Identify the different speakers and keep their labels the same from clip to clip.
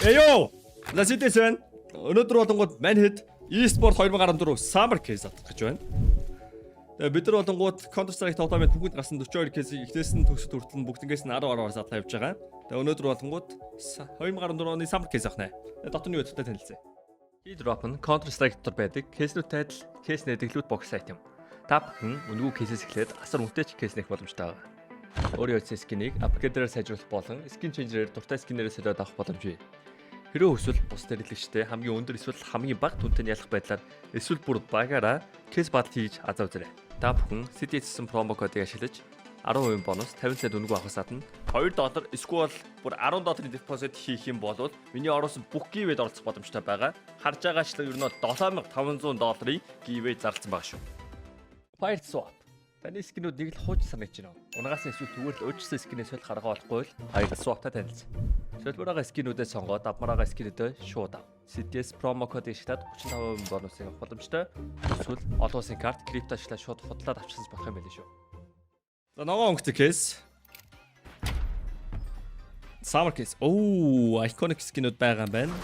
Speaker 1: Эё! Ласитсэн. Өнөөдөр болонгууд Manhunt eSport 2014 Summer Case атгах гэж байна. Тэгээ бид нар болонгууд Counter-Strike тоглоомын бүгд гарсан 42 case-ийг эхнээс нь төгсөд хүртэл бүгднгээс нь 10 задлаа явж байгаа. Тэгээ өнөөдөр болонгууд 2014 оны Summer Case авах нэ. Дотор нь юу гэдэгтэй танилцъя. Drop нь Counter-Strike дотор байдаг case-нүүд тайтал, case нэдэглүүд бокс сайт юм. Та бүхэн үнэгүй case-с эхлээд асар үнэтэй ч case нэх боломжтой байна. Өөрийн утас скинийг апгрейдерээр сайжруулах болон skin changer-ээр дуртай скинээрээ солиод авах боломж бий. Хэрвээ хүсвэл бус хэрэглэгчтэй хамгийн өндөр эсвэл хамгийн бага түнтэй ялах байдлаар эсвэл бүр багаараа case battle хийж азав үзээрэй. Та бүхэн CDS промо кодыг ашиглаж 10% бонус 50 цент үнэгүй авахаас гадна $2 эсвэл бүр $10 депозит хийх юм бол миний оруулсан бүх giveaway-д оролцох боломжтой байгаа. Харж байгаачлан ер нь $7500 giveaway зарласан байгаа шүү. Fire swap. Таны скинүүд нэг л хууч санагдаж байна. Унгаас эсвэл зүгээр л өөрчлөсөн скинээс солих арга болохгүй л Fire swap-та танилцсан. Солбороо скинүүдээ сонгоод авмараа скинүүдээ шууд ав. CDS промо кодыг ашиглаад 35% бонусыг авах боломжтой. Эсвэл олон улсын карт крипто ашиглаад шууд худлаад авчихсан болох юм байл шүү. За нөгөө өнгөтэй кейс. Summer Case. Оо, iconic скинүүд байгаа юм байна.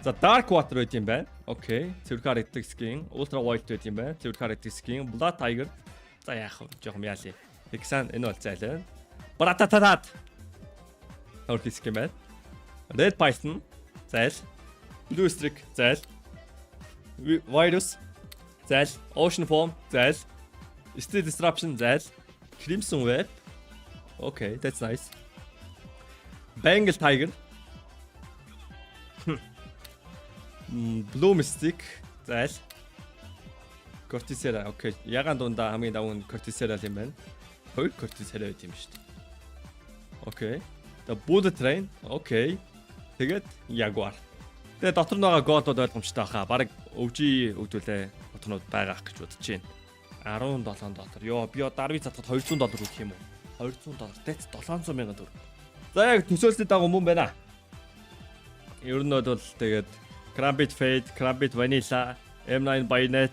Speaker 1: За Dark Water байт юм байна. Окей. Цэвэр харагддаг скин, Ultra Wild байт юм байна. Цэвэр харагддаг скин, Blood Tiger. За яах вэ? Жохон яалаа. Хексан энэ бол зайлаа. Братататат. Орхи скин байна. Red Python. Зайл. Blue Streak. Зайл. Virus. Зайл. Ocean Form. Зайл. Steel Disruption. Зайл. Crimson Web. Okay, that's nice. Bengal Tiger. Blue Mystic. Зайл. Corticera. Okay. Ягаан дундаа хамгийн даван Corticera юм байна. Хоёр Corticera байт юм шүү дээ. Okay. The Bullet Train. Okay. Тэгээд Jaguar. Тэгээд дотор нь байгаа голдод ойлгомжтой хаа. Бараг өвжи өгдүүлээ дотнууд байгаа гэж бодож байна. $17. Йоо, би дарвын цатгад $200 өгөх юм уу? $200. Тэт $700,000. За яг төсөөлсөд байгаа юм байна. Ер нь бол тэгээд Krambit Fade, Krambit Vanilla, M9 Bayonet,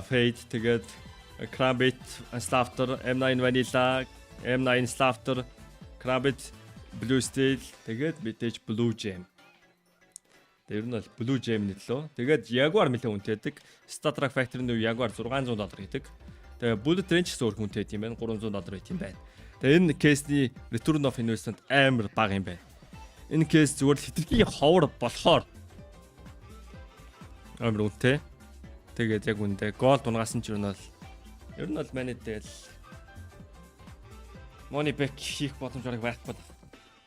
Speaker 1: Fade тэгээд Krambit Slaughter, M9 Vanilla, M9 Slaughter, Krambit Blue Steel, тэгээд мэдээж Blue Gem. Тэр нь бол Blue Gem нэтлөө. Тэгээд Jaguar нэлээд үнэтэйдэг. Statrack Factory-ийн Jaguar $600 гэдэг. Тэгээд Bullet Train ч гэсэн өөр үнэтэй юм байна. $300 байт юм байна. Тэгээд энэ case-ний Return of Investment амар бага юм байна. Энэ case зүгээр л хитрхи ховор болохоор амар үнэтэй. Тэгээд яг үнэтэй gold унгаас нь ч ер нь бол манайдэл money back хийх боломж байхгүй.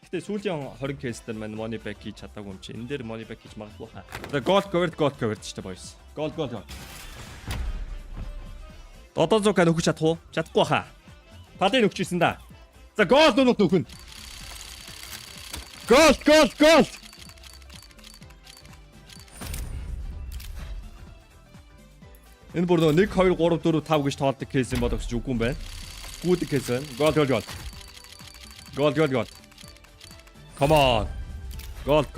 Speaker 1: Гэтэ сүүлийн 20 case дээр маань money back хийж чадаагүй юм чи. Энэ дээр money back хийж магадгүй хаа. За gold covered ч та boys. Gold. Одоо зүг нөхөж чадах уу? Чадахгүй хаа. Падын нөхчихсэн да. За gold нөхөн. Gold. Энэ бүр 1 2 3 4 5 гэж тоолдог case юм бодогч үгүй юм байна. Good case байна. Gold. Come on. Gold.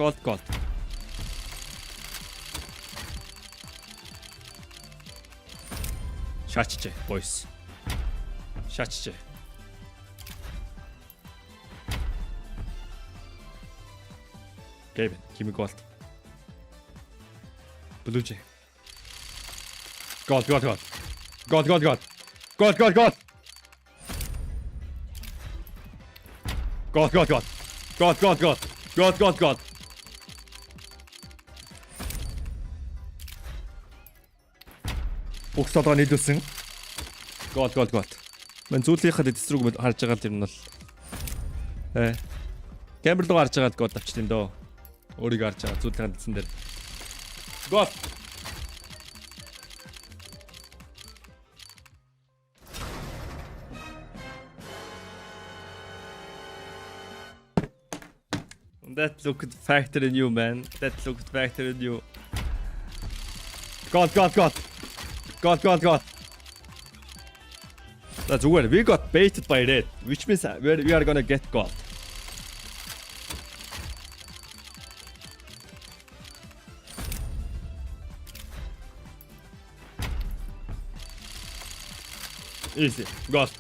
Speaker 1: Шааччээ, boys. Шааччээ. Kevin, give me gold. Blue Jay. Gold. Gold. Бүх толгой нийлүүлсэн. Gold. Мэн зүйлийнхээ дэсрүүг харж байгаа л юм бол камер руу харж байгаа л gold авчихсан дөө. Өөрийгөө харж байгаа зүйлийнхээ дэсэн дээр. Gold. That looked factory new, man. That looked factory new. God. That's weird. We got baited by red, which means we are gonna get gold. Easy. Gold.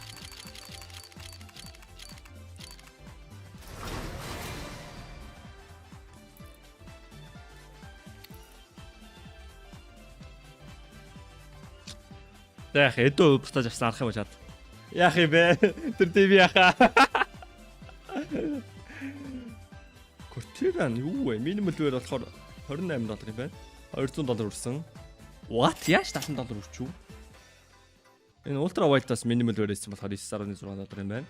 Speaker 1: Яах эдөө бутаж авсан арах юм чад. Яах юм бэ? Тэр ТV яхаа. Квартиран юу вэ? Минимал вэр болохоор $28 юм байна. $200 өрсөн. What? Яаж $70 өрчүү? Энэ ультра вайлдаас минимал вэрээс болохоор $9.6 юм байна.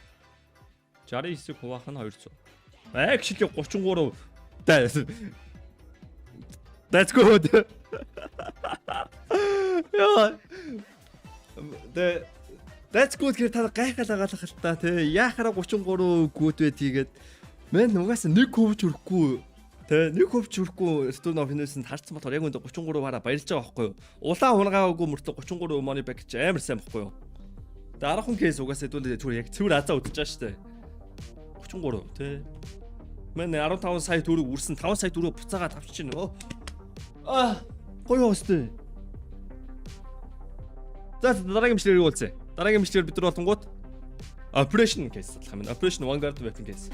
Speaker 1: 69-ийг хуваах нь 200. Actually 33. That's good. Яа. That's good гэхээр та гайхал агаалах л та тий. Яахаараа 33 гүд вэ тийгээд мэн угаасаа нэг хөвч өрөхгүй тий. Нэг хөвч өрөхгүй Return of Innocence харцсан болохоор яг үндэ 33 бараа баярлж байгаа байхгүй юу? Улаан унгаагаагүй мөртөө 33 money back гэж амар сайн байхгүй юу? Дараахан кейс угаасаа хэдүүлээ зүгээр яг цэвэр азаа удаж байгаа шүү дээ. 33 тий. Мэн 15 сая төгрөг үрсэн 5 сая төгрөг буцаагаад авчиж байна. Гоё өстэй. За дараагийн бичлэгийг уулзъя. Дараагийн бичлэгээр бид нар болонгууд Operation case болох юм. Operation Vanguard weapon case.